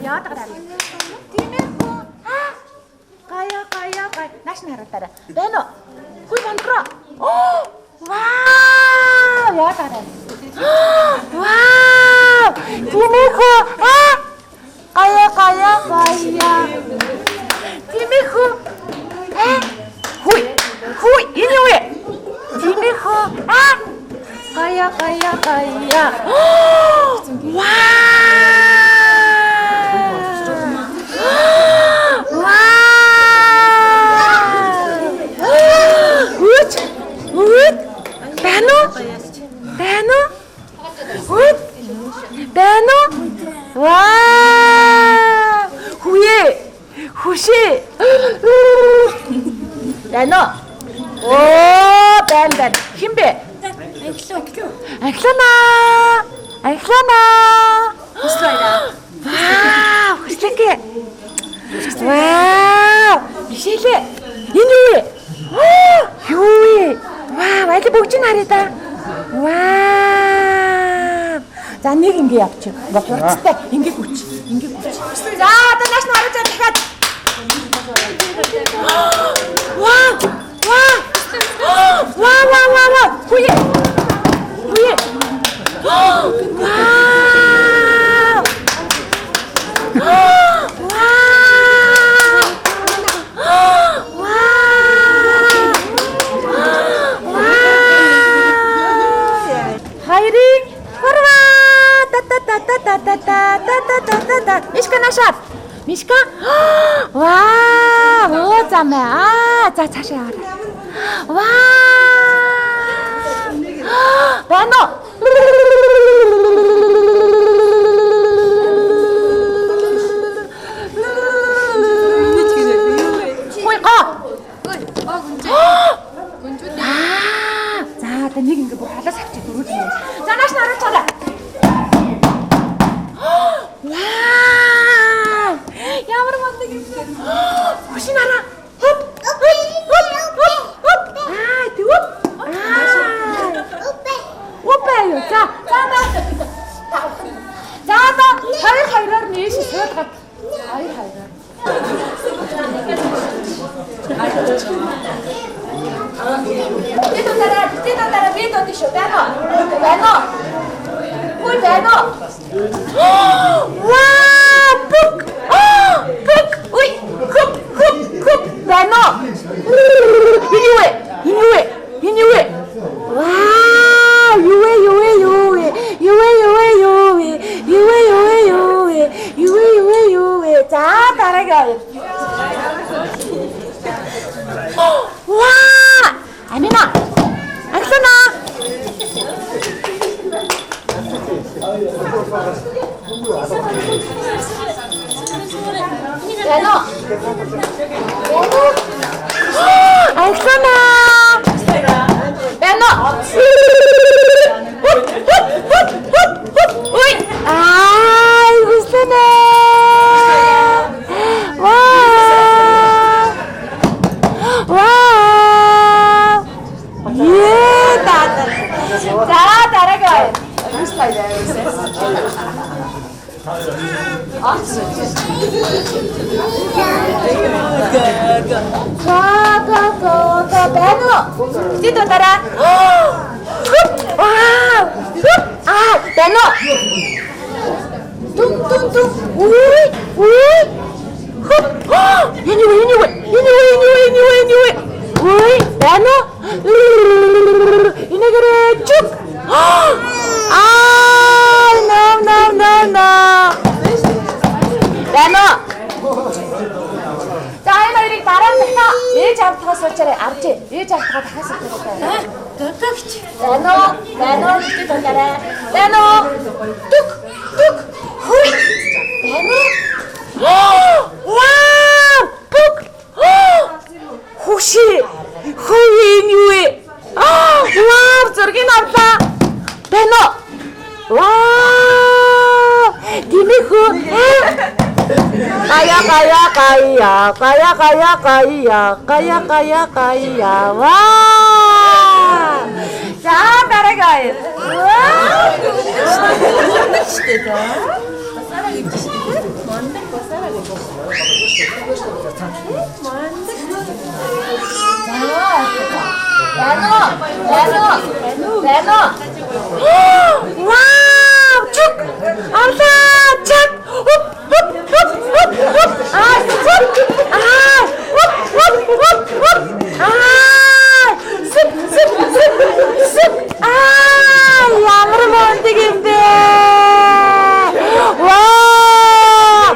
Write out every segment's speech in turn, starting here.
Яадаг даа. Тимэхүү. Гая. Нааш наруудаарай. Байна уу? Хүй бандра. Вау! Яадаг даа. Вау! Тимэхүү. Гая. Тимэхүү. Хүй. Энэ юу вэ? Тимэхүү. Гая. Бэно? Вау! Хуе! Хуши! Бэно? Оо, бэн. Хин бэ? Ахлана. Вау! Хүслэгээ. Вау! Бишэлээ. Энэ юу вэ? Юу вэ? Вау, аль бүгжин харъя да. Вау! За нэг ингэ явчих. Ингээ хурцтай. Ингээ хүч. За одоо нааш нь орж дахиад. Вау! Хуе. Вау! Хайрын хорва та Мишка нашаад. Мишка. Вау! Оо замаа. За цаашаа яваа. Вау! Бано. За нэг ингэ бүр халаас авчих дөрөв юм. За нааш нарах цаа. Вау! Ямар мундаг юм бэ? Хушинара. Хоп. Түп. Опэ. За хоёроор нээш суулгаад. Хоёроор. Тэтэ бит одишо. Бано. Хүй бано. Вау! Пук. Ой, хоп. Бано. Инюэ. Вау! Юэ. За дараагаа. Вау! Амина. Аксана. Бано. Аксана. Бано. Ой! Ай, Аксана. Вау! За дараагаа. Бано. Дito тара. Вау! Бано. Тум. Ой. Anyway. Ой, Бано. Инегэрэ чук. No. Бано. За энэ хоёрыг дараа нь дахиад ээж автгаас уучаарай авч. Ээж автгаа дахиад суулгаарай. Дөгч. Бано гэж бодоорой. Бано. Тук. Хүй. Бано. Вау! Пук. Хуши. Хүйн юу вэ? Вау, зургийг авлаа. Бано. Вау! Тимэхүү. Кая. Вау! За дараагаа. Вау! Басараа гэж шүү. Мондаг басараа гэж. Бано. Вау! Чук! Арла! Чак! Хоп! Ямар мондөг юм бэ? Вау!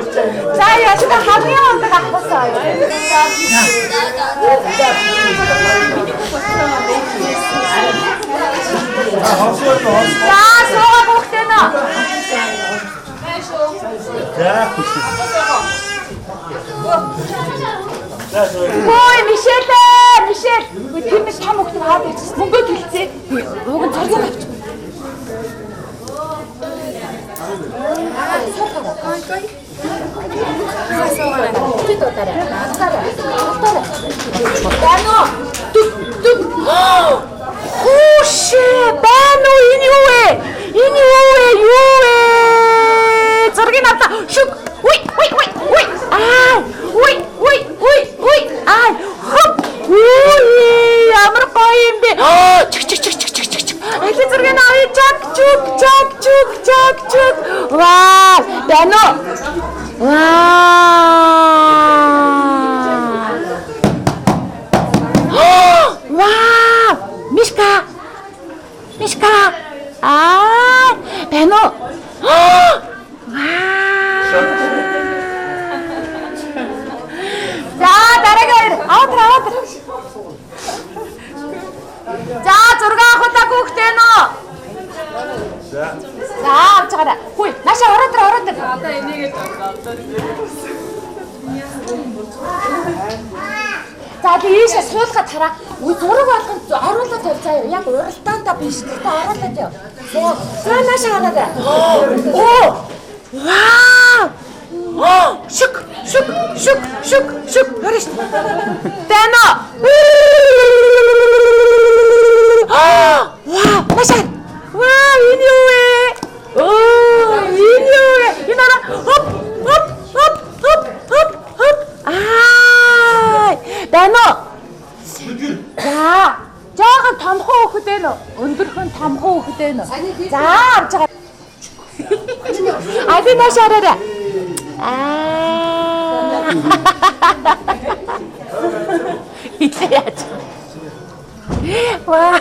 За яаш та хамгийн мондөг авахсаа юу? За суугаа бүхтэнэ. Ой, Мишель. Тэр том хөлтөнд хаад ирсэн. Мөнгө төлцөө. Уг нь царган авч. Бано энэ юу вэ? Царган авлаа. Шүк. Уй. Хоп. Ямар гоё юм бэ? Чик. Ахи зургийг авъя. Чак. Вау! Бано. Вау! Мишка. Бано. За дараагаар аваад. За зураг авахтаа хүүхдээ нөө. За авч байгаа. Хүй, наашаа ороод. Одоо энийг за тийшээ суулгаад хараа. Үгүй зураг болгонд оруулаад тавь заяа. Яг уралдаанда биш. Тэгтээ оруулаад яв. За наашаа хараа. Оо! Вау! Шүк. Яриш. Бано. Вау, машин. Вау, энэ юу вэ? Энэ ара. Хоп. Бано. За, жоохон томхон хөөхд ээ нөө. Өндөрхөн томхон хөөхд ээ нөө. За, авч байгаа. Аби машаараа. Яач. Ваа.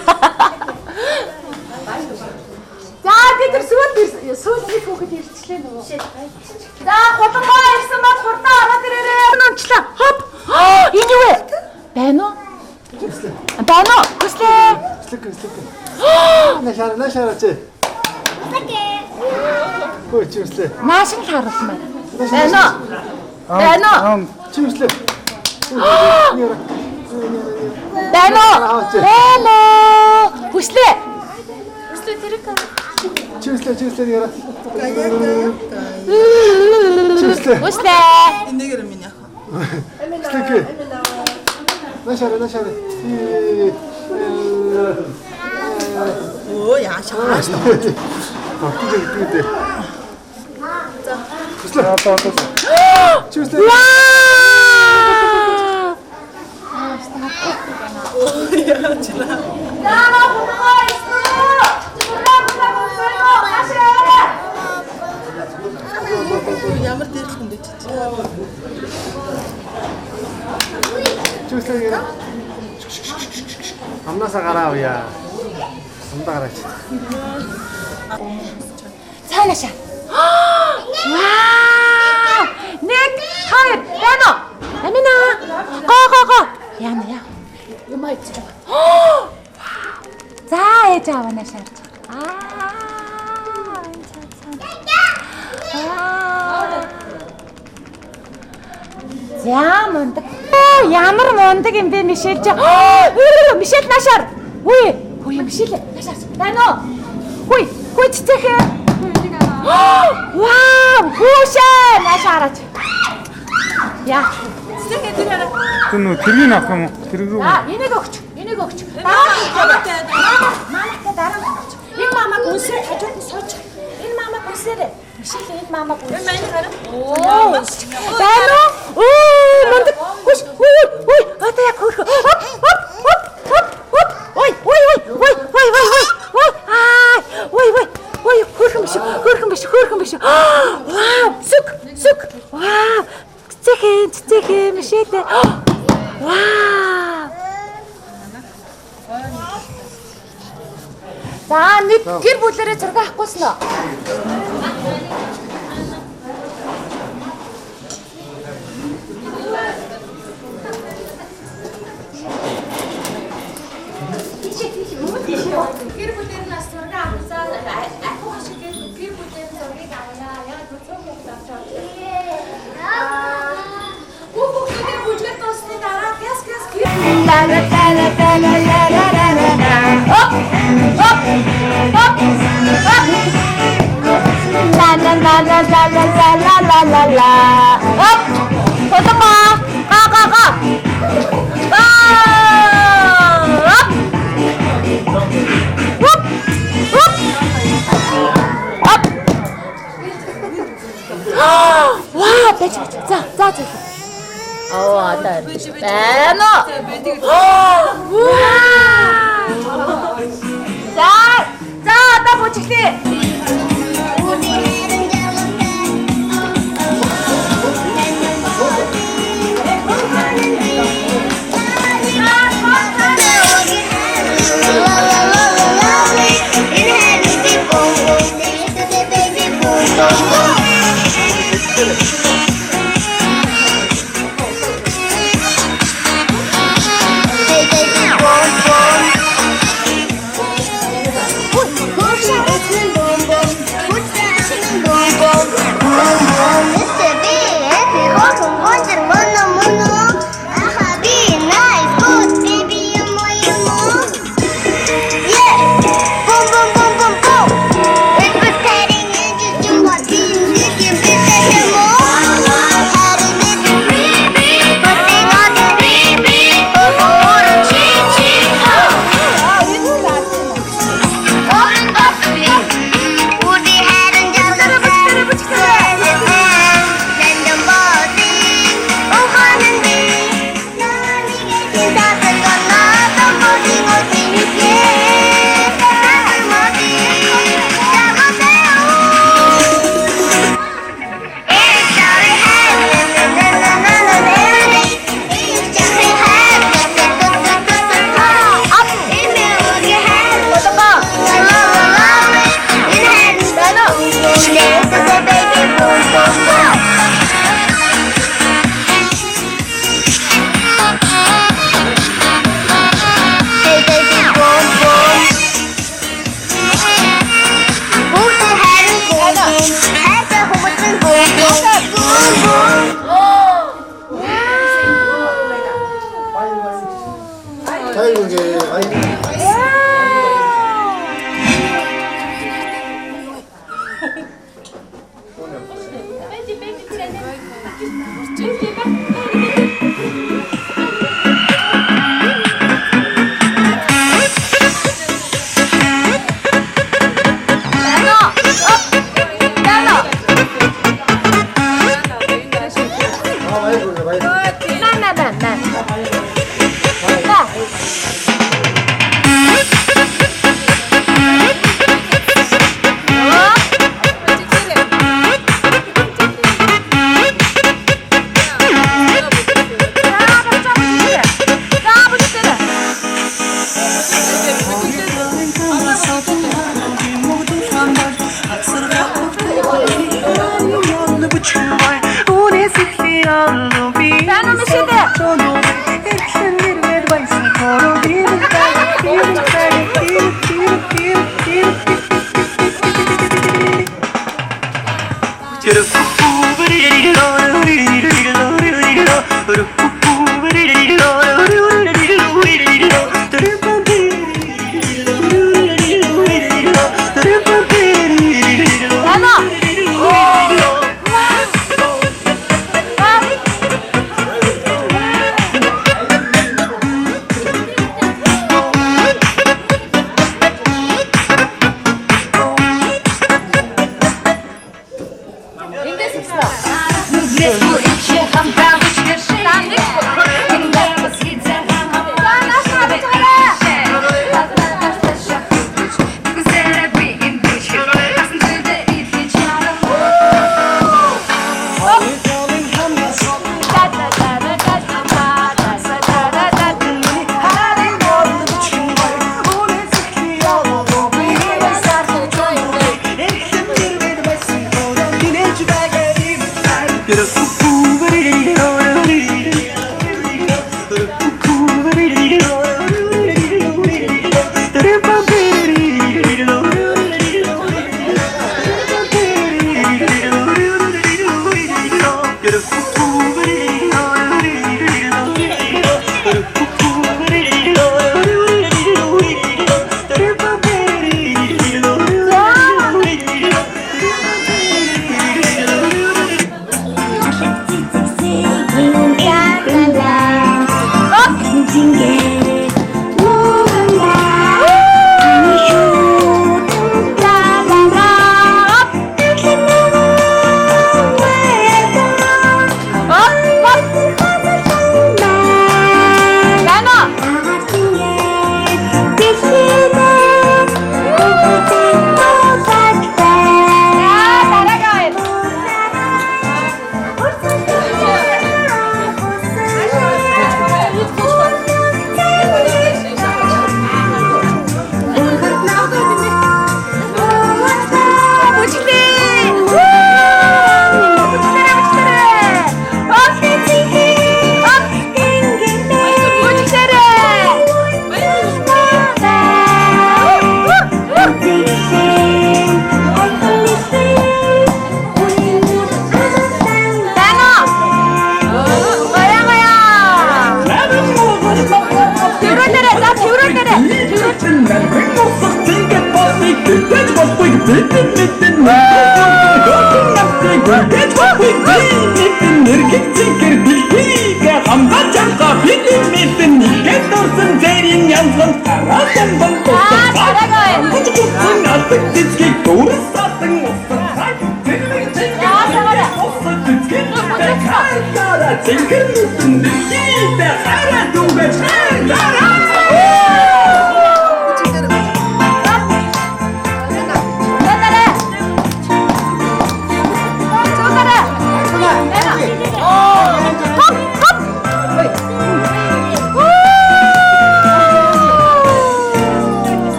За бид сүүлний хүүхэд ирчлээ нөгөө. За хулгай ирсэн бол хурдан ороод ирээрээ. Нэмчлээ. Хоп. Энэ юу вэ? Бано. Хүслээ. Нашаарч. Хөөе чимслээ. Наашин л харуулсан байна. Бано. Чимслээ. Бано. Хүслээ. тэрэг. Чимслээ яра. Хүслээ. Энийг минь яах. Слэкэ. Нашаарэ. Оо яашаа. Батгүй. Хүслээ. Чимслээ. Ямар дээрх юм бэ чи? Чүслээ. Амнасаа гараа авъя. Сундаа гараач. Цаанаша. Вау! Нэг хоёр бано. Амина. Го. Яна. Юм айчих жоо. За ээж аваа шаарч. Ямар мундаг юм бэ Мишель чи. Мишель нашаар. Хүй Мишель нашаар. Бано. Хүй цэцэхэ. Вау! Хөөшөө нашаараач. Яа. Цэцэхэ тэрээр. Түн тэргийг авах юм уу? Тэрэг рүү. Энийг өгч. Маматай дараа өгч. Энэ мамаг үнсээр хажууд нь сууж. Энэ мамаг үнсээр. Шилээд мамаа гүн. Мань хараа. Оо. Байна уу? Ой, манд. Ой, одоо яг хөрх. Ой. Ой, хөрхөн биш. Вау, сүк. Вау. Цэхэн мишэдэ. Вау. За нэг гэр бүлэрээ зураг авахгүйсэн үү? Гэр бүлэр нас зураг авахсаа ахиу шиг гэр бүлэр зургийг авлаа. Яг зөв хөвгт авчаа. Хүүхдүүдийн бүжгэл дуусны дараа гэс гэр. La. Up. Totoo. Ka. Up. Up. Wow, бич. За. Oo, atan. Ano? За, одоо бүжиглээ.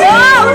Wow,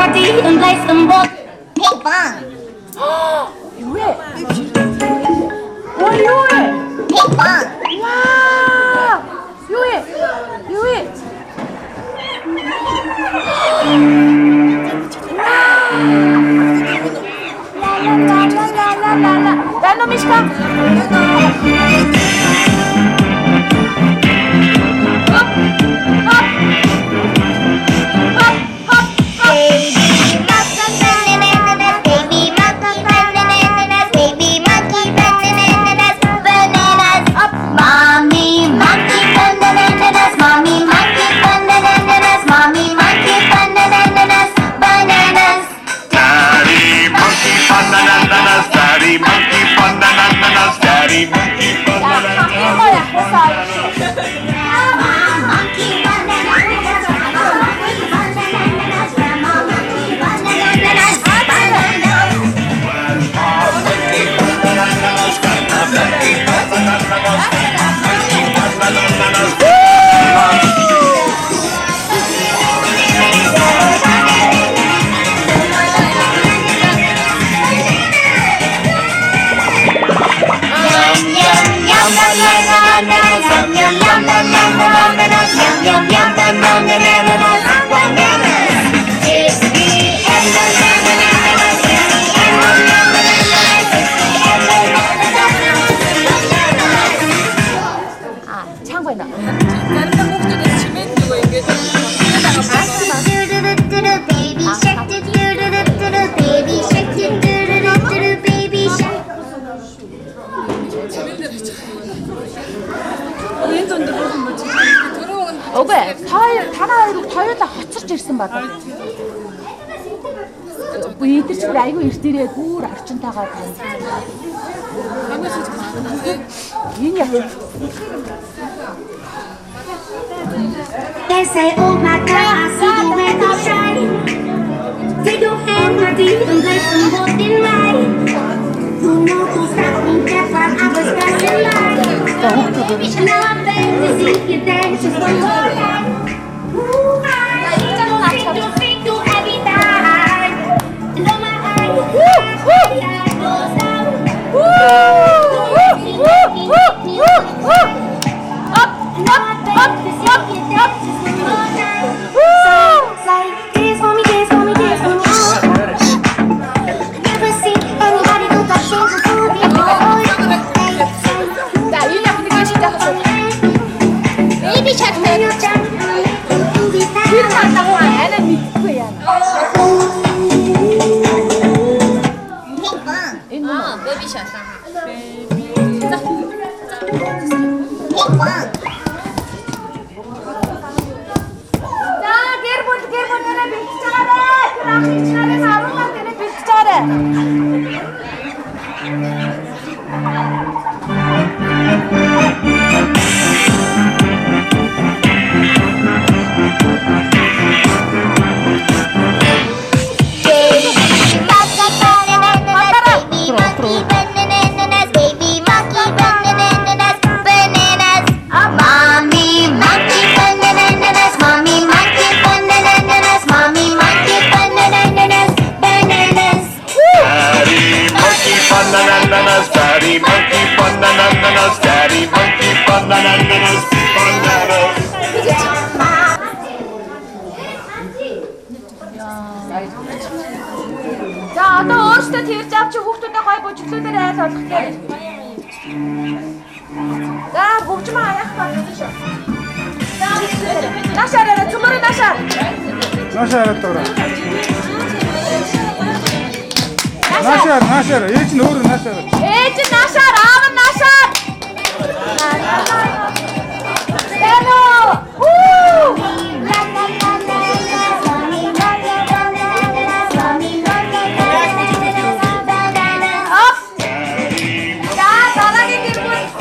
Marty and place them both. Ping pong. Юу вэ? Ой, юу вэ? Ping pong. Вау! Юу вэ? Юу вэ? Дано мишка. 창고에다. 오케이, 타이어다 хоцорч ирсэн байна. Бид чинь айгүй эртээрээ бүр арчинтайгаа тань. Энэ яа. They say, oh my God, I see the way they shine. Take your hand, Marty, and place them both in mine. Who knows who stopped me just while I was passing by? Now I'm back to see you dance just one more time. Ooh, I don't think you every night. And on my eyes, I goes down. Dance for me, dance for me, dance for me. Never seen anybody do that thing before before. 자, 윤야 부르기 시작하자. 베이비 샤크. 끝났다고 애는 믿고 해야 돼. 베이비 샷. 자, 게르본 내내 빌치자래. 그럼 빌치자래 사람만 내내 빌치자래. Daddy monkey bananas, daddy monkey bananas, bananas. За, одоо өөртөө тэрж авч хүүхдүүдээ гой бөжиглүүдээр айл болох гээ. За, хөгжмөө аяах байна шүү. За, нашаараа цөмөр нашаа. Нашаараа тоо. Нашаар. Ээж нь өөр нашаар. Ээж нь нашаар, аав нь нашаар. Тэно! Уу!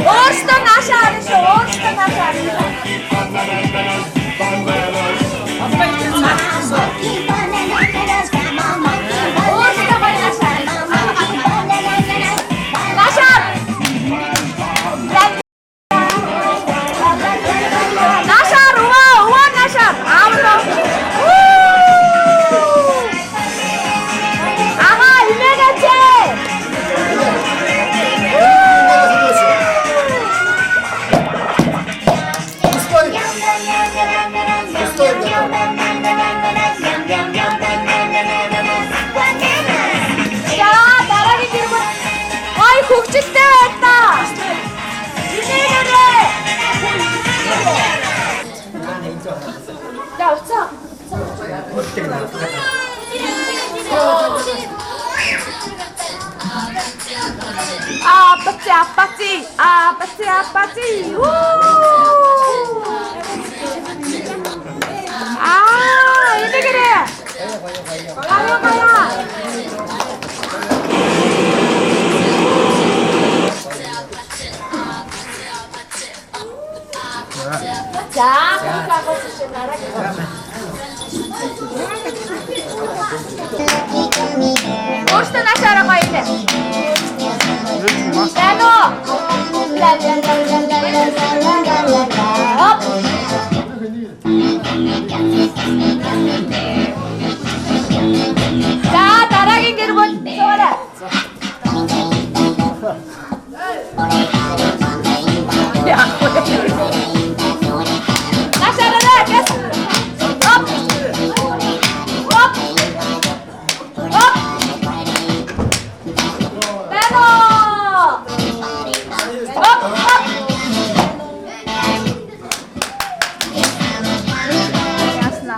Өөртөө нашаар шүү. Өөртөө нашаар. Нашаар. 아빠찌. 우! 이제 그래. 가요. 자, 그러니까 주신 나라기. Gosto na chora com ele. Dano. Hop. 자, 나랑이 여러분, 좋아라. 나 chora, 계속. Hop. Hop. Hop. Dano. Hop, hop. Jasna.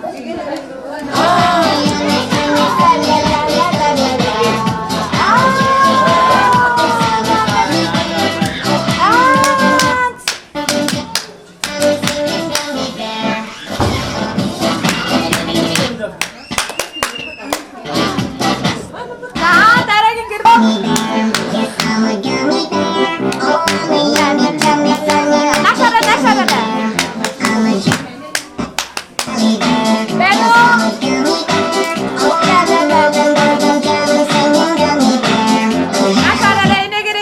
자, 나랑이 그리고 나셔라. 나셔라, 이네 그래.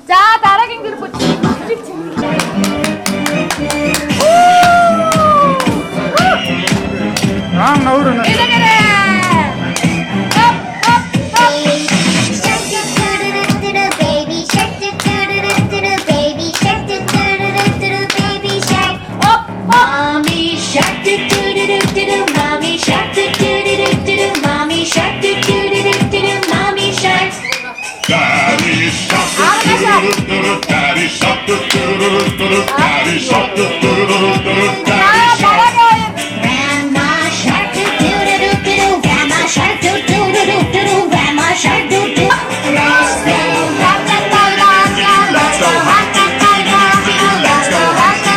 자, 나랑이 그리고 राम नौर न 이제 그래. Mommy shark do do do do do do, mommy shark do do do do do do, mommy shark do do do do do do, mommy shark. Daddy shark, daddy shark, daddy shark, daddy shark. Grandma shark do do do do do do, grandma shark do do do do do do, grandma shark do do. Let's go, Let's go hunting, let's go hunting, let's go hunting.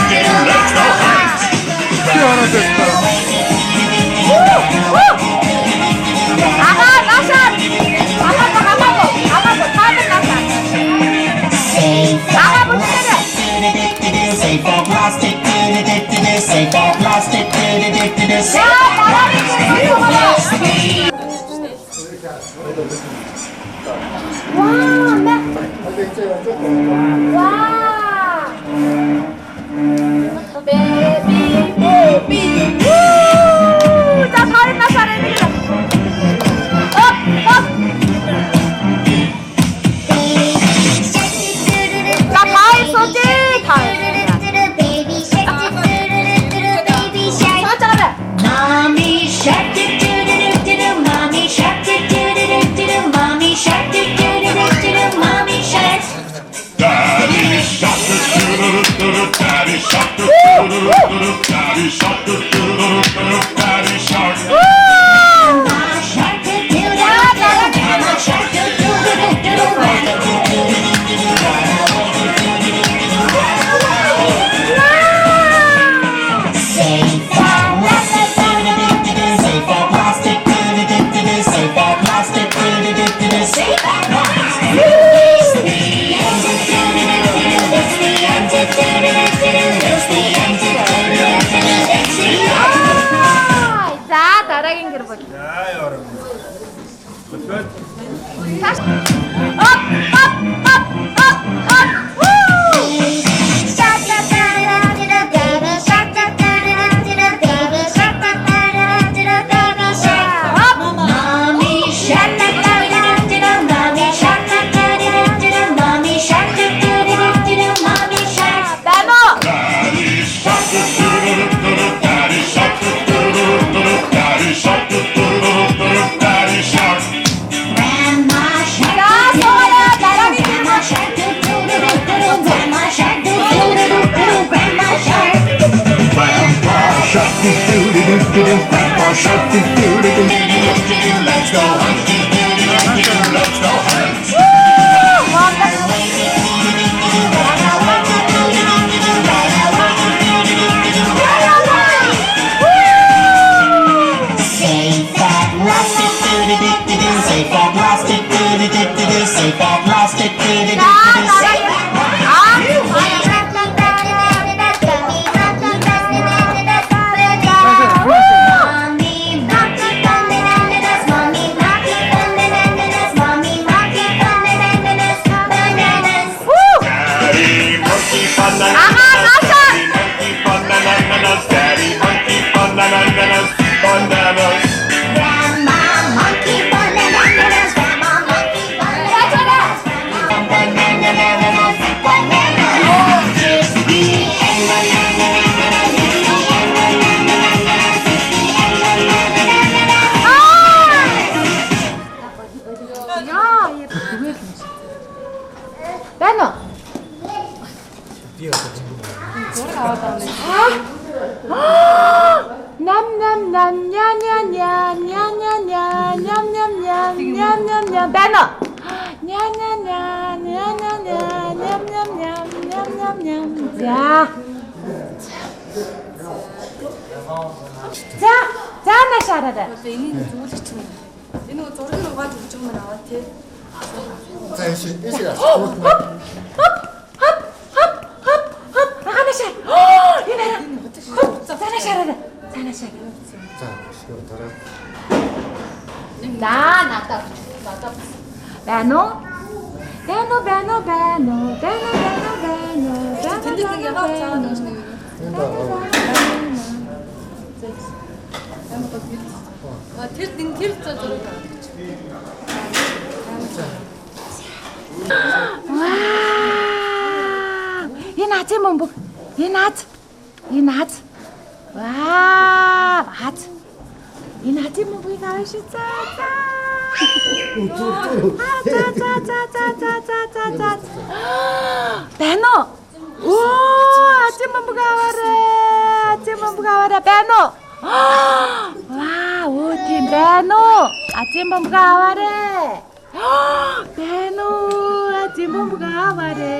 क्या होता है 아가 나셔. 아마도 다들 나셔. 아가 보시래. Safe for plastic, safe for plastic, 자, 나랑이 그리고 와, 베이비. 우! 자, 다른 나사를 자, 가을 소지. 서자래. mommy shark do do do do do, mommy shark do do do do do, mommy shark do do do do do, mommy shark. Daddy shark, daddy shark, daddy shark, daddy shark. Grandma shark do do do do do, grandma shark do do do do do, grandma do do do do do. Safe for plastic, safe for plastic, safe for plastic, safe for plastic. It's the end of it's the end of it's the end of it's the end. 자, 나랑이 그리고 다시. Mommy shark do do do do do, mommy shark do do do do do, mommy shark do do do do do, mommy shark. 나노. Daddy shark, daddy shark, daddy shark, daddy shark. Grandma shark. 자, Let's go hunky doody, let's go hunt. Say that plastic doody-doo-doo-doo. Say that plastic doody-doo-doo-doo. Say that plastic doody-doo-doo-doo. Say Daddy monkey bananas, bananas. Grandma monkey bananas, grandma monkey bananas, bananas, bananas. Just me and Байна уу? Нам нам нам ня ня ня ня ня ня ням ням ням ням ням ням байна уу? Ня ня ня ня ня ня ням ням ням ням ням ням. За нашаараа. Энийг зүйлч юм. Энэ нэг зураг угаад өгч юм аваа тий. За эсээ. Ханашаа. Энэ занашаараа. За шууд дараа. Надад. Байна уу? Тэнд нэг яваа цаад өгч нэг. Энэ даа. Тэр зураг аваач. Энэ аз юм бог. Энэ аз. Ваа, аз. Энэ аз юм бог ааш за. Байна уу? Оо, аз юм бог аваарэ. Байна уу? Вау, тийм байна уу? Аз юм бог аваарэ. Байна уу? Аз юм бог аваарэ.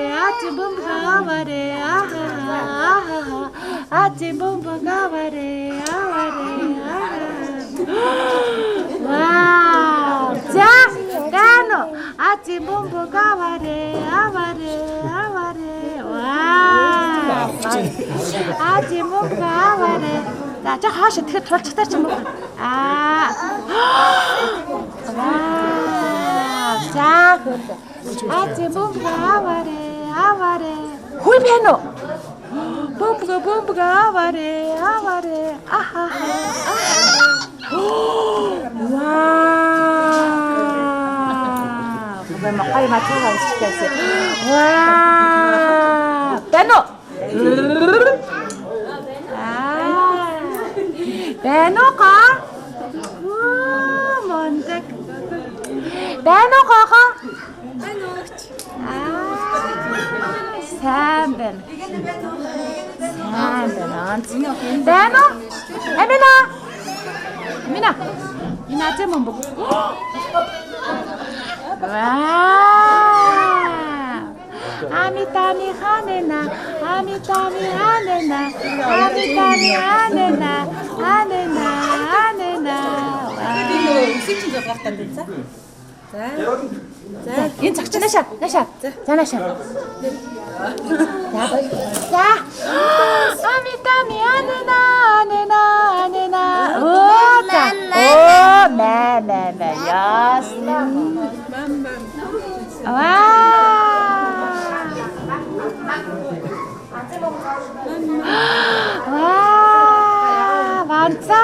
Вау! За, гано. Аз юм бог аваарэ. Вау! Аз юм бог аваарэ. За, жоо хаашаа тэгэхээр тулчтай ч юм уу? За, аз юм бог аваарэ. Хүй байна уу? Бомбга аваарэ. Вау! Бэмхай матгаа усчихсан. Вау! Байна уу? Байна уу га? Мондаг. Байна уу га? Сайн байна. Байна уу? Амина. Энэ аз юм бог. Вау! Амитами ханена. Үсэгч зургаатай дээ за. За. Энэ цагч наашаа. За наашаа. За. Амитами анена. Оо за. Оо мэ. Ясна. Ваа, ванца.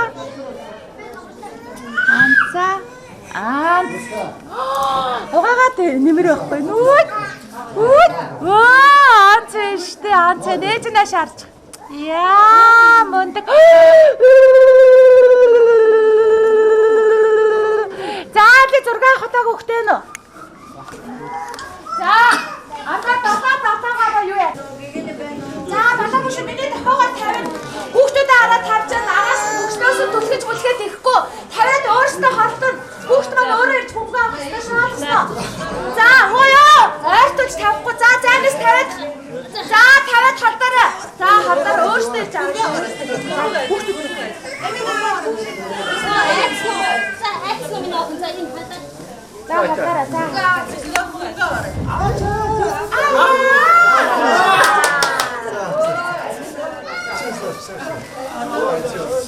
Угаагаад нэмэр байхгүй нүүт. Анц штэ анц нээж на шаарч. Яа мундаг. За би зураг хатааг өгтэй нөө. За атаа юу яа. За балаа бүш миний тохоогоор тавина. Хүүхдүүдээ хараад тавьчихсан араас өгснөөс түлхэж бүлгээд их За хараа за.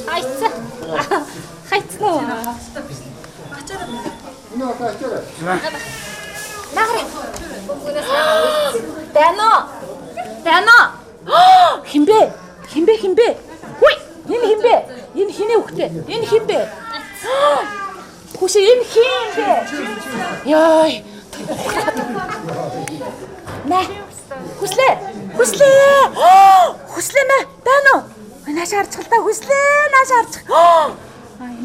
Айца. Хайцноо. 이거 아까 했잖아. 나가라. 대노. 힘배. 호이. 인 힘배. 인 힘이 없대. 인 힘배. 혹시 인 힘배. 야이. 나. хүслээ мэ байна уу нааш харчих та хүслээ нааш харчих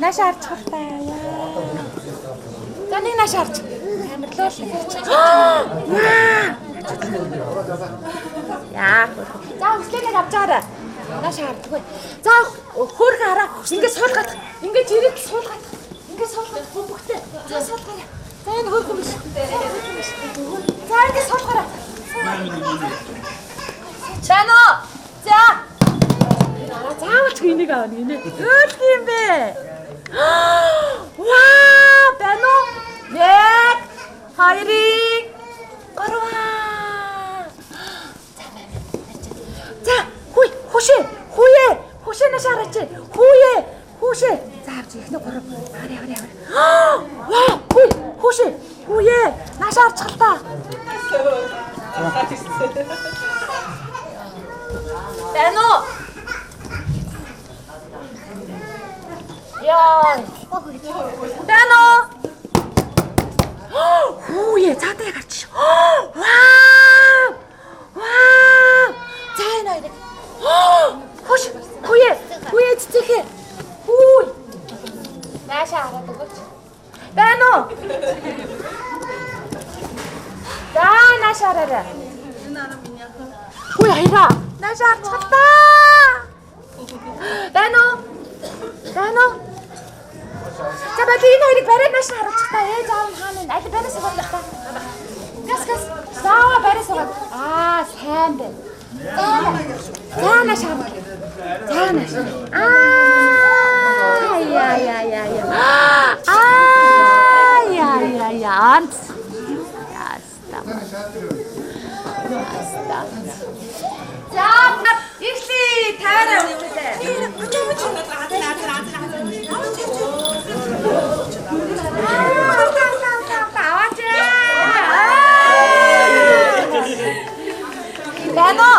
нааш харчих та яа нэг нааш харчих амарлоо яа за хүслээгээ авч байгаарай нааш хардгүй за хөөрхөн хараа ингээд суулгаад ингээд ирээд суулгаад ингээд суулгаад бөмбөгтэй за суулгаарай за энэ хөөрхөн биш за ингээд суулгаарай Чано! За! Заавал ч энийг авна гинэ. Өөх юм бэ? Ваа! Бано! Нэг! Хоёрыг! Гурван! За! Хүйе нашаараач. Хүйе! За авч ихнэ гурав. Хараа. Ваа! Хүйе! Нашаарчих л та. Бано! Яа! Бано! Хүүе, цаатай гарч. Вау! За энэ хоёр. Хүүе цэцэхэ. Хүй. Нааша хараад өгөөч. Бано! За нааша хараарай. Хүй хайра. Нааш арчхалтаа. Дано. За бали энэ хоёрыг бариад нааш харуулчихтаа. Заав хаана аль бариас суугаад та. Гас. Заа бариас суугаад. Сайн байна. За нааш хараа. Яа. Ант. За, ихли таараа өгчээ. Бано.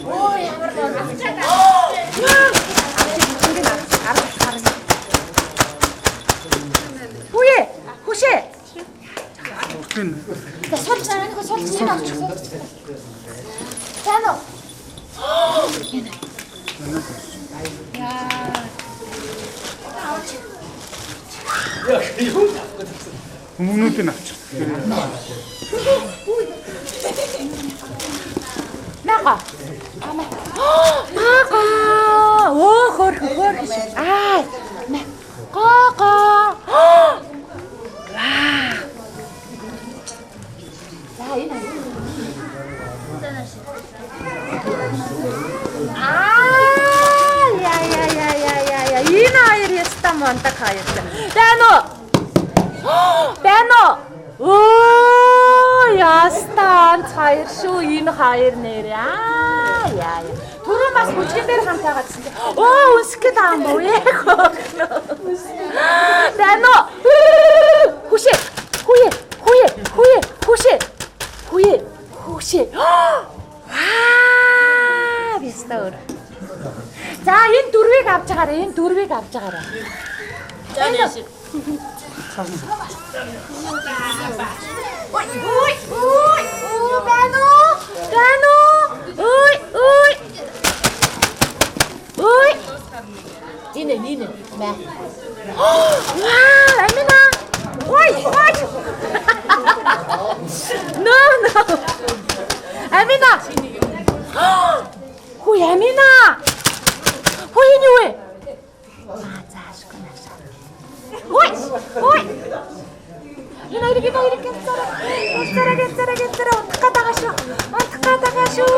Оо ямар Хүшээ. За суулцаа нэг суулцаа авчих. Бано. Хүмүүнүүдийг авчих. Нага. Оо хөр. Гаага. Я. Энэ хоёр яста монтаг хоёр. Бано. Оо яста хоёр шүү энэ хоёр нэр. Яа. Түрүү бас бүжгэн дээр хамт байгаадсэн. Оо үсгэд аам уу ээ. Бано. Хүшээ. Бистор. За энэ дөрвийг авч байгаарай. Жааныш. Ой. Бано. Ой. Энэ. Мэ. Вау, амина. Ой. No. Амина. Хүй амина. Хүй энэ юу вэ? Заашгүй наашаа. Ой. Энэ хоёрыг гэнцараа утгах гэдэг шүү.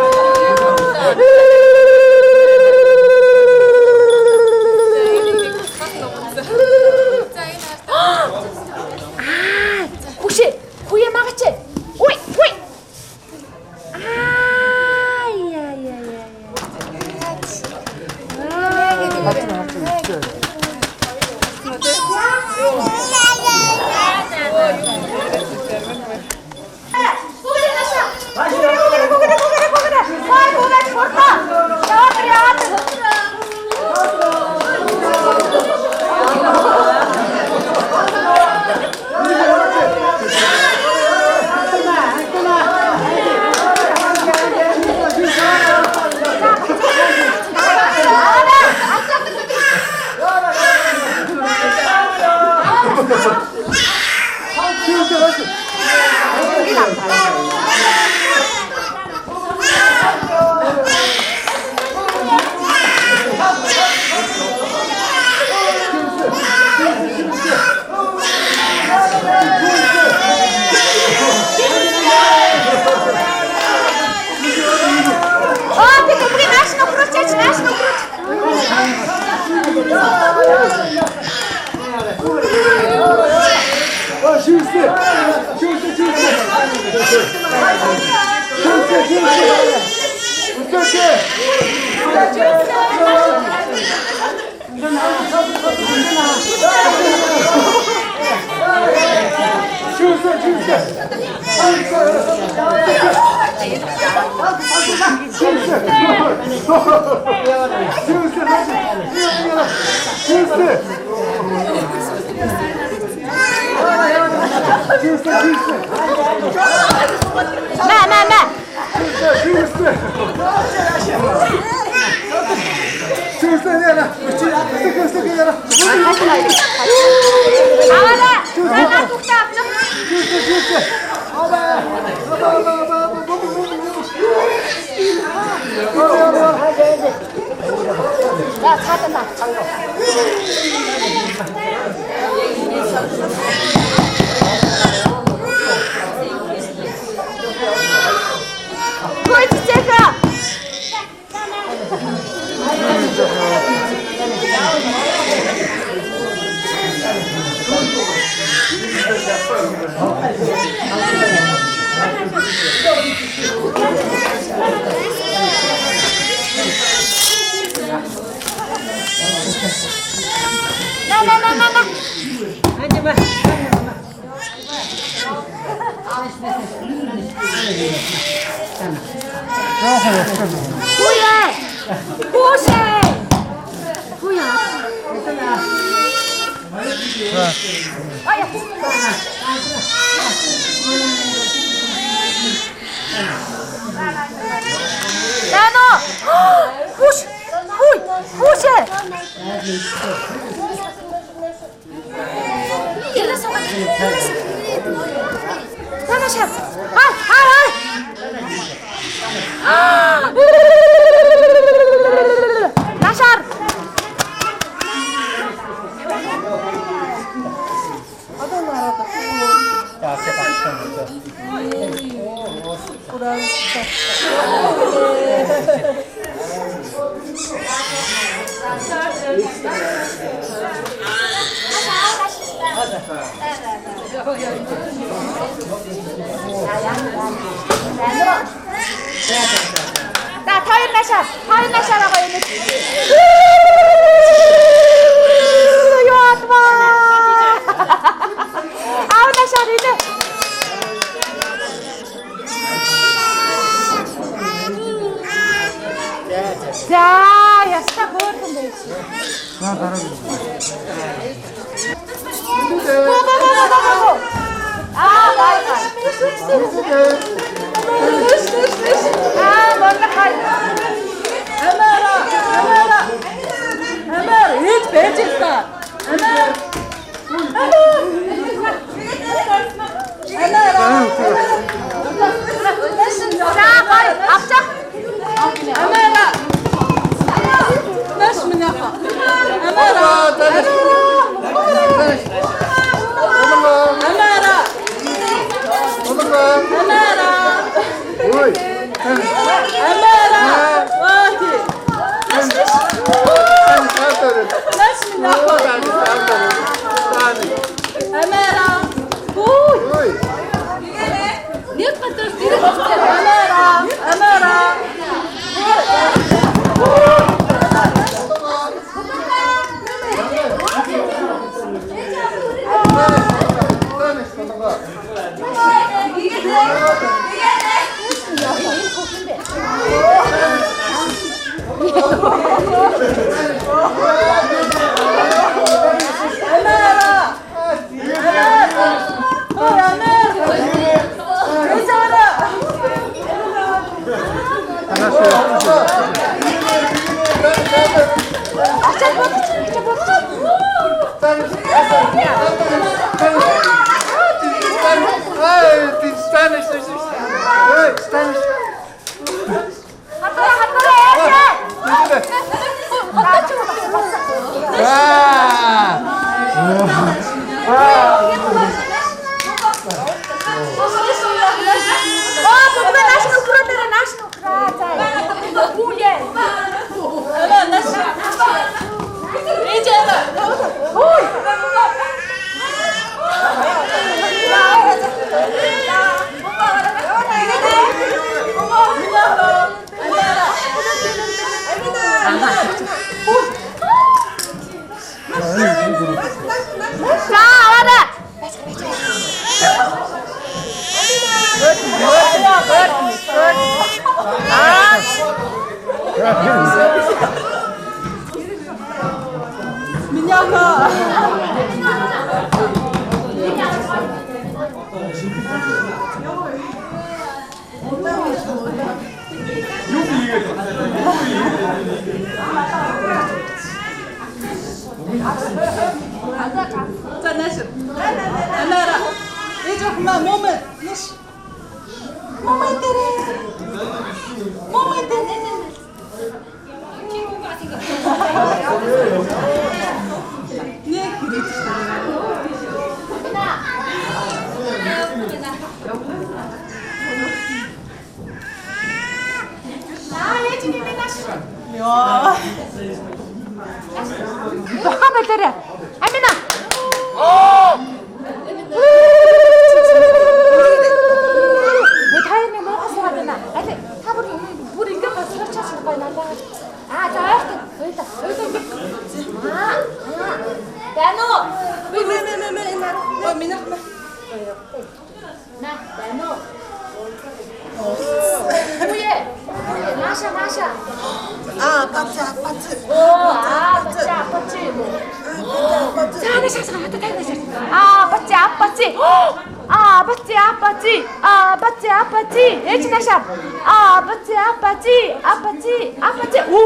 За нааш. Анара. Ээж охмаа момент. Нэш. Момент дээр. Момент дээр. Нэг гэрэж Яа. Баха бэлэрэ. Амина. Вы тайны мохос байна. Але та бүр ингэ басраач байгаа надаа. За ойрт. Дано. Минь. На, Дано. Уе. Маша. Баца. За нэг шахсан хатаа тайнаа шир. Баци. Ээж нашаа. Баци. Оо.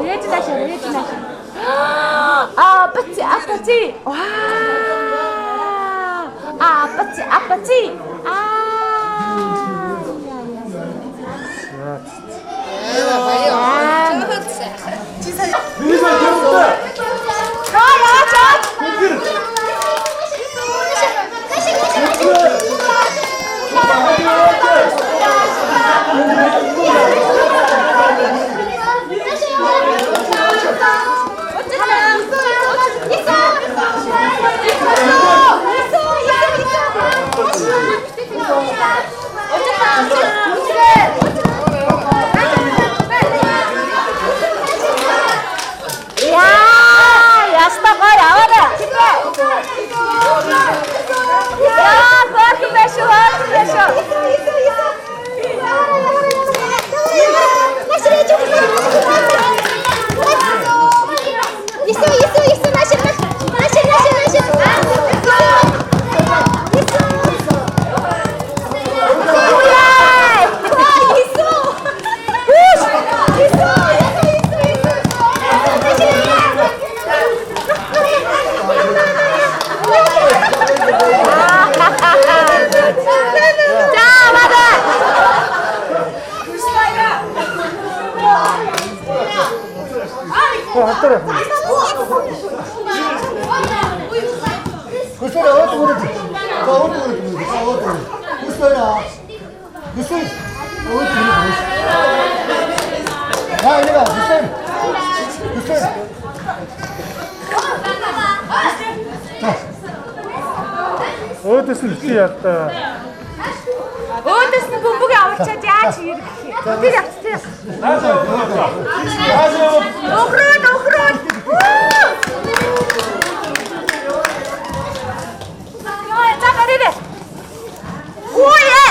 Ээж нашаа. Баци. Вау. Баци. Өөдөөс нь бити ятаа. Өөдөөс нь бөмбөг аварчаад яаж ирэх юм? Тэр явцсан. Охрон. Яа, цагарээ. Ууе.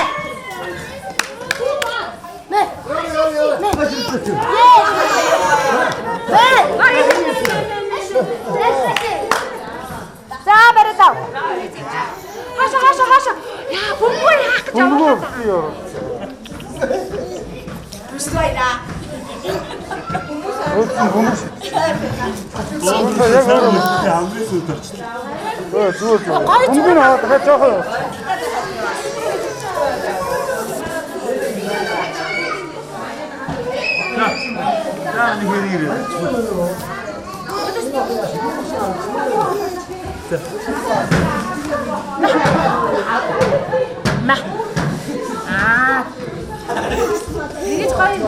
За барилаа. Хаша. Яа, бөмбөг яах гэж аваа. Туслайда. Бөмбөг аваад дахиад жоохон. За нэг хэрэг. Ма. Ингэж гоё.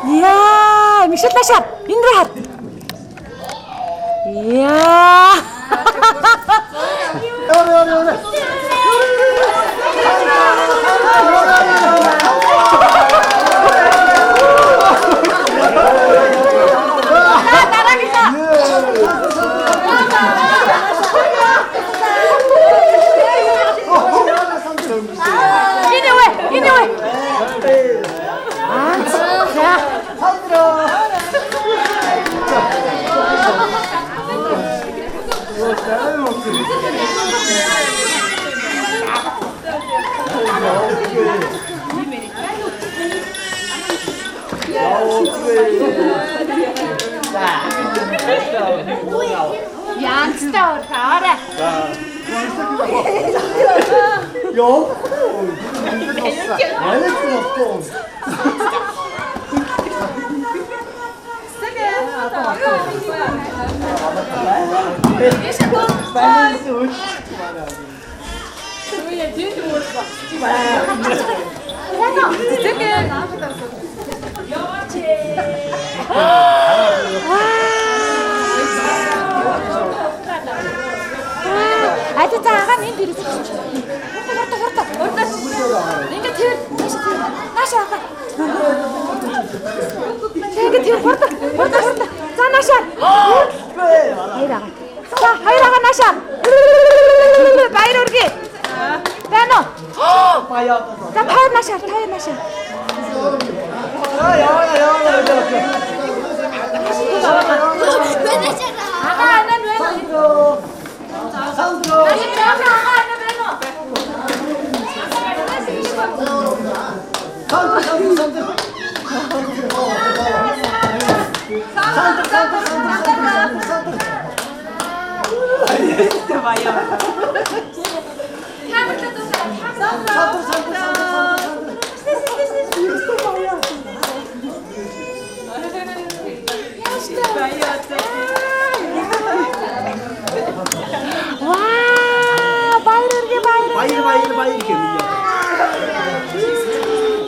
Яа, мишэл нашаа. Энэ рүү хар. Яа. янзтай орой. 아주 작은 인들이 horta ninka tir nasha aqa ninka tir horta za nasha hayra nasha bayır urgi bano za tayır nasha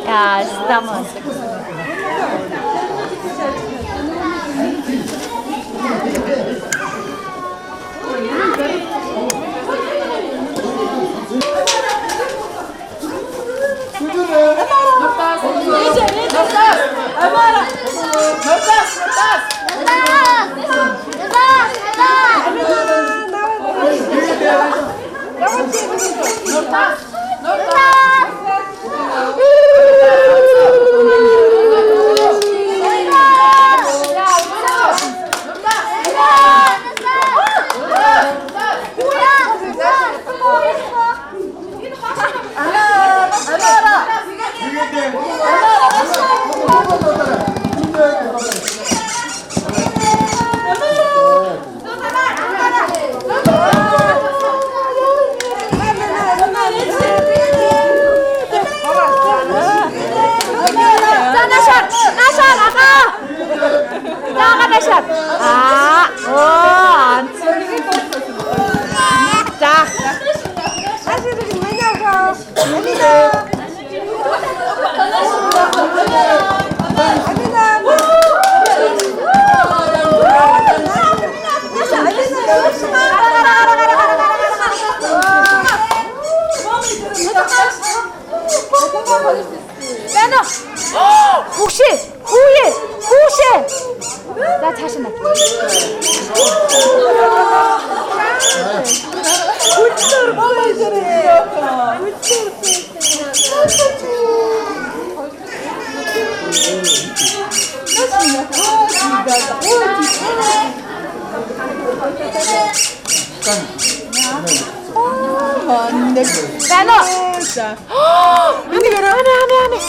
Ya estamos. Beno, 혹시 후시. 나 자신 없어. Beno. 안해.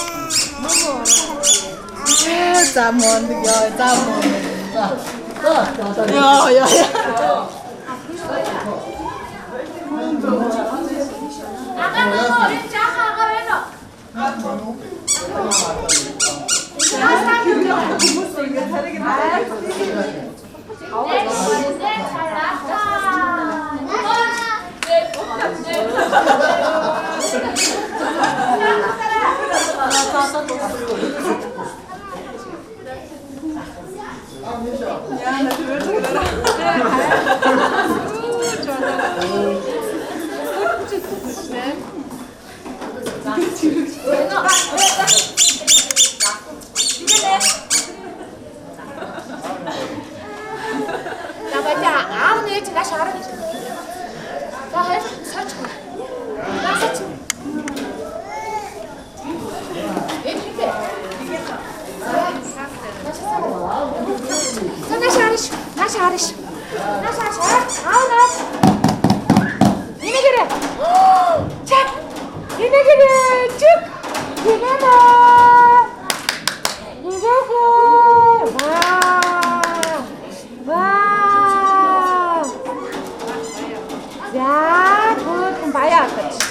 Вау! За, бүхэн баяа гэж.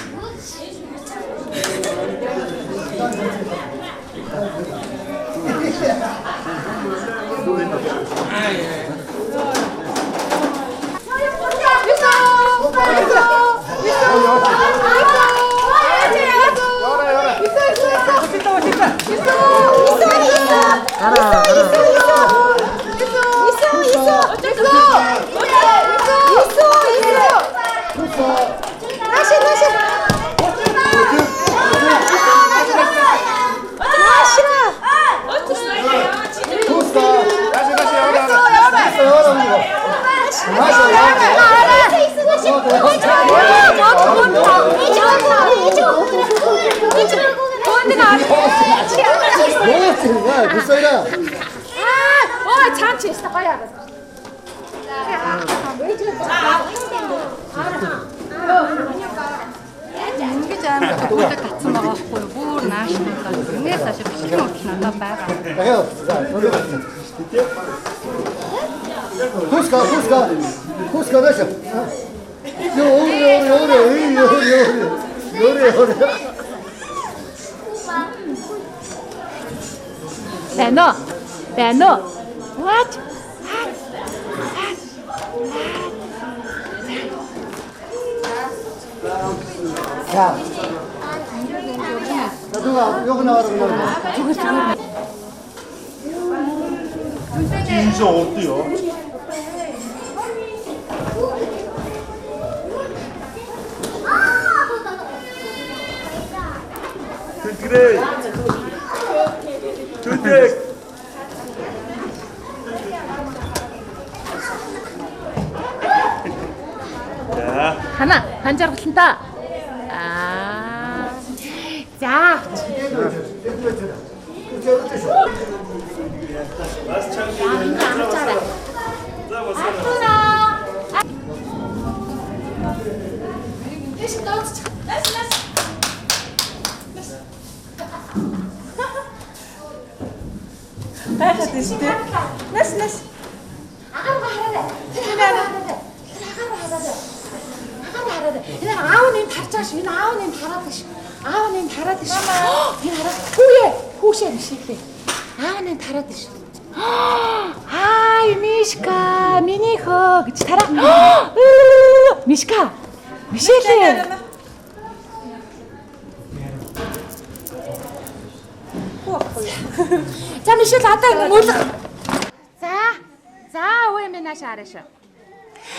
참치 있어 봐야 돼. Ингэж амар бүгд татсан байгаа байхгүй юу? Бүр нааштай. Ингээс хашаа бичлэг мөч надад байгаа. Дахиад. За, өнөө. Хуска дэш. Ёо. Бэно. What? 자. 누가 여기 나와라. 진짜 어때요? 그래. 근데 하나 반절галанта. За. Байхад өстэй. Нас. Агаар хараа. Энэ аав нэм харж байгаа шүү. Энэ аав нэм хараад шүү. Аав нэм хараад шүү. Энэ хараа. Хүүшээ биш лээ. Аав нэм хараад шүү. Хай Мишка, миний хөө гэж тараа. Мишка. Мишэлээ. За Мишэл одоо ингэ мөөлөх. За өвөө минь нааш араш.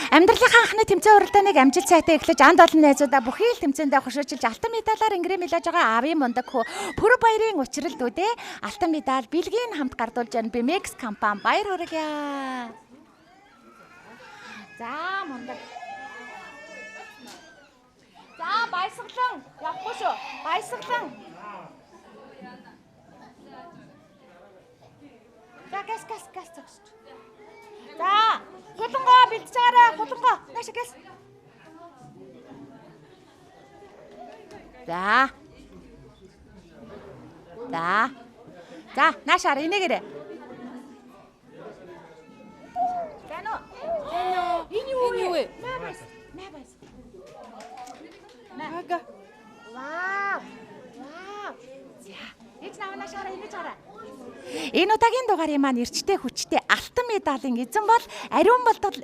Амьдралынхаа анхны тэмцээн уралдааныг амжилт сайтай эхлэж анд олон найзуудаа бүхий л тэмцээндээ хошоочилж алтан медалаар ингрэм илж байгаа Ави Мундаг хөө Пүрэв баярын учрал дүүдээ алтан медаль Бэлгийн хамт гардуулж байгаа Бимекс компани баяр хүргье. За Мундаг. За баясгалан явахгүй шүү. Баясгалан. За гас зогсож. За хулангоо бэлдэж байгаарай. Хулангоо. Нааш гас. За наашаар инээгээрэй. Гано. Энэ юу вэ? Мабас. Мага. Вау. За. Эч наашаар инээж хараа. Энэ удаагийн дугаарын маань эрчтэй хүчтэй алтан медалийн эзэн бол Ариун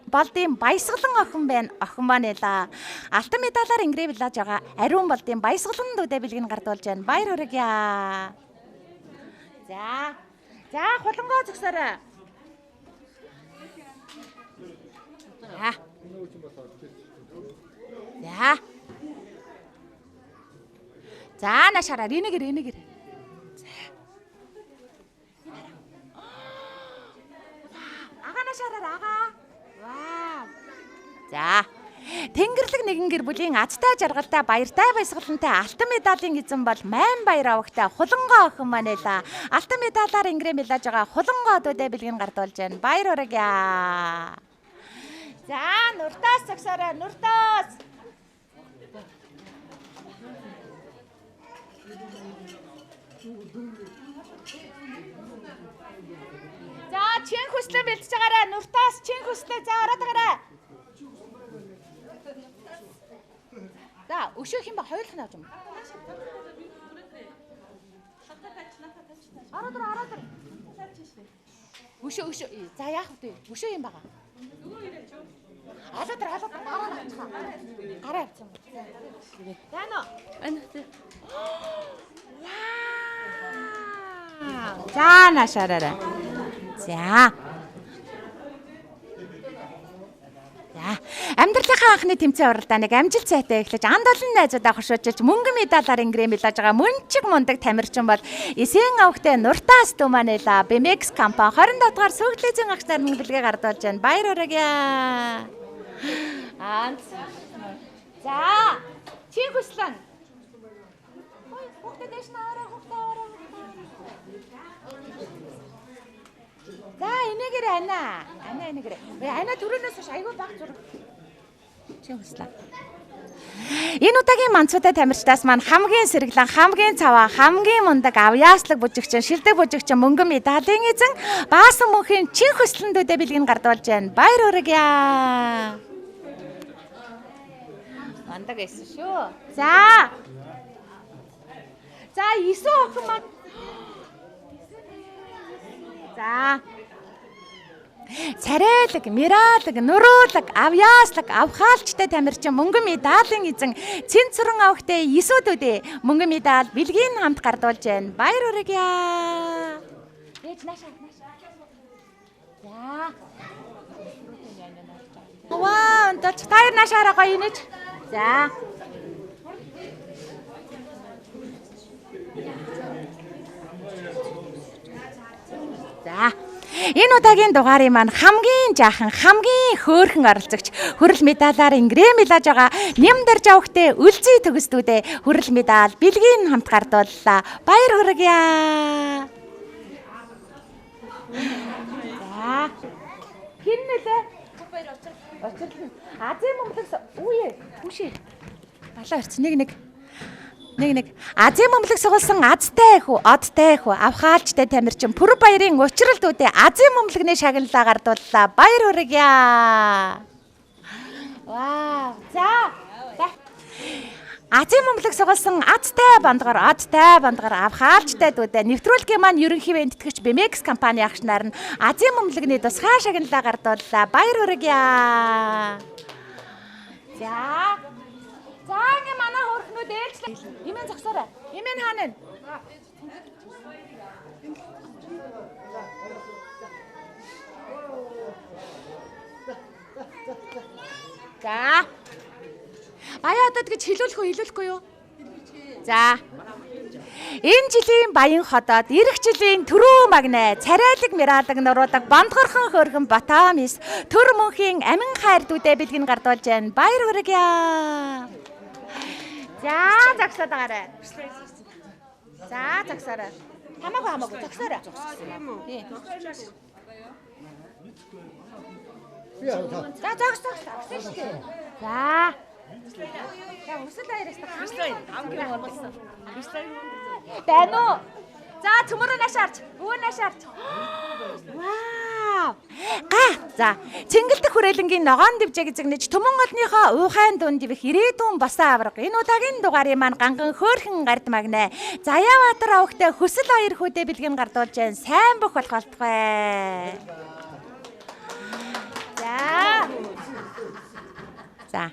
болдын баясгалан охин байна. Охин маань эла. Алтан медалаар ингрэм илж байгаа Ариун болдын баясгалан дүүдээ бэлгийг гардуулж байна. Баяр хүргье. За хулангоо зөксөөрэй. За наашаараа инээгэр. Вау. За. Тэнгэрлэг нэгэн гэр бүлийн азтай жаргалтай баяртай баясгалантай алтан медалийн эзэн бол 8 баяр авахтай хулангоо охин маань эла. Алтан медалаар ингрэм илж байгаа хулангоо дүүдээ бэлгийн гардуулж байна. Баяр хүргье. За, нуртаас зогсоорой. Нуртаас. За чин хүслээ бэлдэж байгаарай. Нуртаас чин хүслээ за ороод байгаарай. За өшөөх юм ба хоёулах нь авч юм. Ороод. Өшөө. За яах вэ? Өшөө юм байгаа. Ороод. Гараа авчихсан. Яна. Вау. За нашаараа. За. Амьдралынхаа анхны тэмцээн уралдааныг амжилт сайтай эхлэж анд олон найзуудаа хошуужж мөнгөн медалаар ингрэм билж байгаа мөнчиг мундаг тамирчин бол эсийн авахтай Нуртаас Дүманэла Бэмекс компани 27 дугаар сүүглийн агч нарны бэлгээ гардуулж байна. Баяр хүргэе. За. Чи хүслэн. Хүүхдээ дэш наараа хүүхдээ. За энэгээр ана энэгээр. Ана түрүүнээс хойш айгүй баг зураг. Чи хүслээ. Энэ удаагийн манцуутай тамирчдаас маань хамгийн сэргэлэн, хамгийн цаваа, хамгийн мундаг авьяаслаг бужигчин, шилдэг бужигчин мөнгөн медалийн эзэн Баасан мөнхийн чин хүслэндүүдээ бэлгэн гардуулж байна. Баяр хүргэе. Мундаг эсэ шүү. За 9 охин маань. За царайлаг, миралаг, нуруулаг, авьяаслаг, авхаалчтай тамирчин мөнгөн медалийн эзэн Цэнцүрэн авахтай эсүүдүүдээ мөнгөн медаль бэлгийн хамт гардуулж байна. Баяр хүргэе. Ээж наашаа. За. Ваа, онточ таяр наашаараа гоё инеж. За. За. Энэ удаагийн дугаарыг маань хамгийн жаахан, хамгийн хөөрхөн оролцогч хүрэл медалаар ингрэм билж байгаа Нямдарж авахтай үлзий төгсдүүдээ хүрэл медаль бэлгийн хамт гардууллаа. Баяр хүргэе. За. Хин нэлээ? Очирлаа. Азийн мөнгөлс үе түшээ. Балаа ирц нэг. Азийн мөнгөлөг сугалсан азтай их үү, одтай их үү, авхаалчтай тамирчин Пүр баярын учралдүүдээ Азийн мөнгөлөгний шагналаа гардууллаа. Баяр хүргэе. Вау. За. Азийн мөнгөлөг сугалсан азтай бандгаар авхаалчтай дүүдээ нэвтрүүлгийн маань ерөнхий вентгэгч Бэмекс компани агч нар нь Азийн мөнгөлөгний тусгай шагналаа гардууллаа. Баяр хүргэе. За. За ингээ манай хөрхнүүд ээлжлээ. Имэн зогсоорой. Имэн хаана вэ? За. Баяа одод гэж хэлүүлэхгүй юу? За. Энэ жилийн баян хотод эх жилийн төрөө магнай, царайлаг миралаг нуруудаг бандгорхон хөөрхөн Батамис төр мөнхийн амин хайр дүүдээ бэлгэн гардуулж байна. Баяр хүргэе. За зогсоод байгаарай. За зогсоорой. Хамаагүй зогсоорой. Тий. За зогсоо. За. Я өсөл аяраас хамгийн болсон. Байна уу? За цөмөрөө нашаарч, өвөө нашаарч. Вау! За, Цэнгэлдэх хүрээлэнгийн ногоон дэвжээг эзэгнэж Төмөн голныхоо уухайн дунд дивэх ирээдүйн босоо авраг. Энэ удаагийн дугаарыг маань ганган хөөрхөн гард магнай. Заяаватар авахтай хөсөл хоёр хүүдээ бэлгэн гардуулж байна. Сайн бүх болох болтугай. За.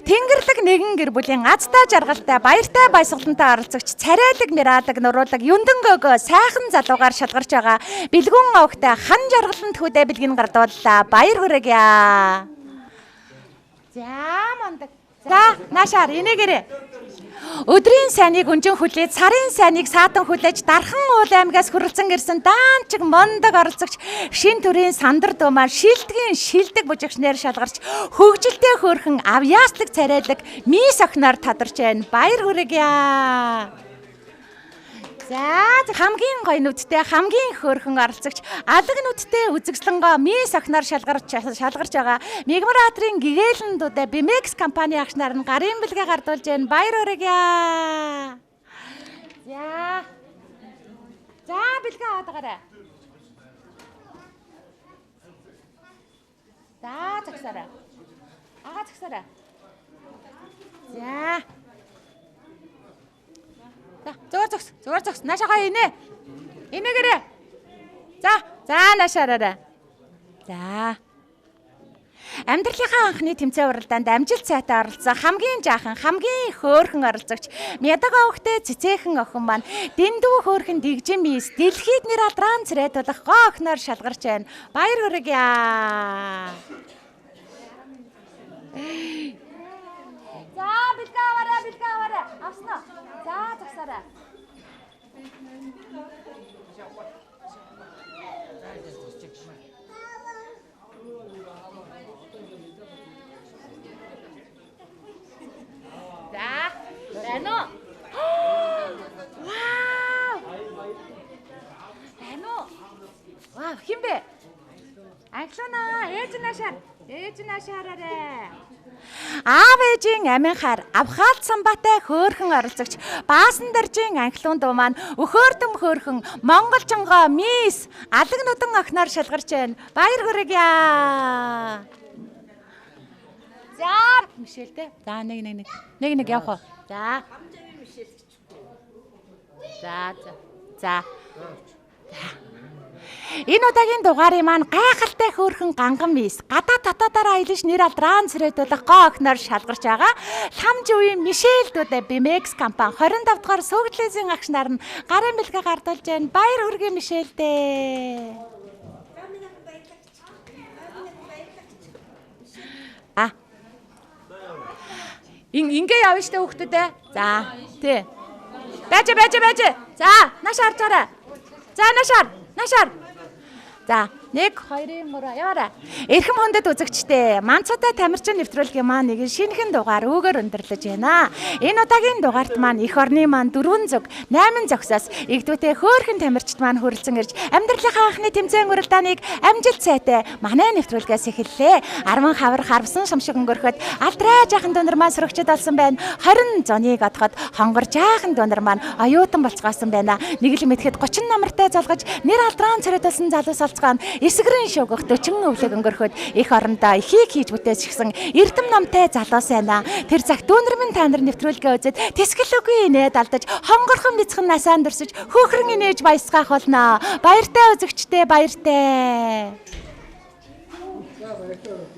Тэнгэрлэг нэгэн гэр бүлийн азтай жаргалтай баяртай баясгалантай оролцогч царайлаг миралаг нуруудаг юндэнгөөгөө сайхан залуугаар шалгарч байгаа бэлгүүн авахтай хан жаргаланд хүүдээ бэлгэн гардууллаа. Баяр хүргэе. За мундаг. За наашаар энэгээрээ. Өдрийн сайныг өнжин хүлээж, сарын сайныг саатан хүлээж, Дархан уул аймгаас хүрэлцэн ирсэн даанчиг мондог оролцогч шин төрийн Сандар Думаа шилдгийн шилдэг бужигчнэр шалгарч хөгжилтэй хөөрхөн авьяаслаг царайлаг мис охиноор тодорч байна. Баяр хүргэе. За хамгийн гоё нүдтэй хамгийн хөөрхөн оролцогч алаг нүдтэй үзэгслэнгоо мис охиноор шалгарч байгаа Мегмаратрын гэгээлэн дуудаа Бэмекс компани агч нар нь гарын бэлгээ гардуулж байна. Баяр хүргэе. За. За бэлгээ аваад байгаарай. За загсаарай. Агаа загсаарай. За. Зүгээр зогс. Наашаага инээ. Инээгээрээ. За наашаараарай. За. Амьдралынхаа анхны тэмцээн уралдаанд амжилт сайтай оролцсон хамгийн жаахан, хамгийн их хөөрхөн оролцогч Мядагаа өвгтэй цэцээхэн охин маань дэндүү хөөрхөн дэгжин мис дэлхийд нэр алдран царайтуулах гоо охиноор шалгарч байна. Баяр хүргье. За бэлгээ аваарай. Авснаа. За загсаарай. За, байна уу? Вау, хин бэ? Анхлана, ээж наашаарай. Аав ээжийн аминхаар авхаалт самбаатай хөөрхөн оролцогч Баасан даржийн анхлуун дуу маань өхөөрдөм хөөрхөн Монголжонгоо мис алаг нудан охиноор шалгарч байна. Баяр хүргье. За Мишэлтэй. За нэг явах уу? За. За. Энэ удаагийн дугаарыг маань гайхалтай хөөрхөн ганган мис гадаа дотоодоор аялж нэр алдран царайтуулах гоо охиноор шалгарч байгаа. Ламж үеийн Мишель Дудэ Бимекс компани 25 дугаар сүүгдлээсийн агш нар нь гарын бэлгээ гардуулж байна. Баяр хүргье Мишельтэй. Ингээ явна штэ хүүхдүүдээ. За, тий. Байж. За, наашаар зараа. За, наашаар. За, 1 2 3 яваарай. Эрхэм хүндэт үзэгчдээ, Манцутай тамирчин нэвтрүүлгийн маань нэг шинэхэн дугаар өгөр өндөрлөж байна. Энэ удаагийн дугаарт маань эх орны маань 4 зүг 8 зогсоос игдүүтэй хөөрхөн тамирчид маань хүрэлцэн ирж амьдралынхаа анхны тэмцээн уралдааныг амжилт сайтай манай нэвтрүүлгээс эхэллээ. Арван хавар харвсан шамшиг өнгөрөхөд алдраа жаахан дунар маань сөрөгчд болсон байна. 20 зоныг одоход хонгор жаахан дунар маань оюутан болцгоосон байна. Нэг л мэдхэд 30 намартай залгаж нэр алдран царайтулсан залуус олцгоо эсгэрэн шугах 40 өвлөг өнгөрөхөд их орондоо ихийг хийж бүтээчихсэн эрдэм номтой залуус байна. Тэр цагт дүүнэр минь та нар нэвтрүүлгээ үзээд тэсгэлгүй инээд алдаж хонгорхон бяцхан насаан дурсаж хөөхрөн инээж баясгаах болно. Баяртай үзэгчдээ баяртай.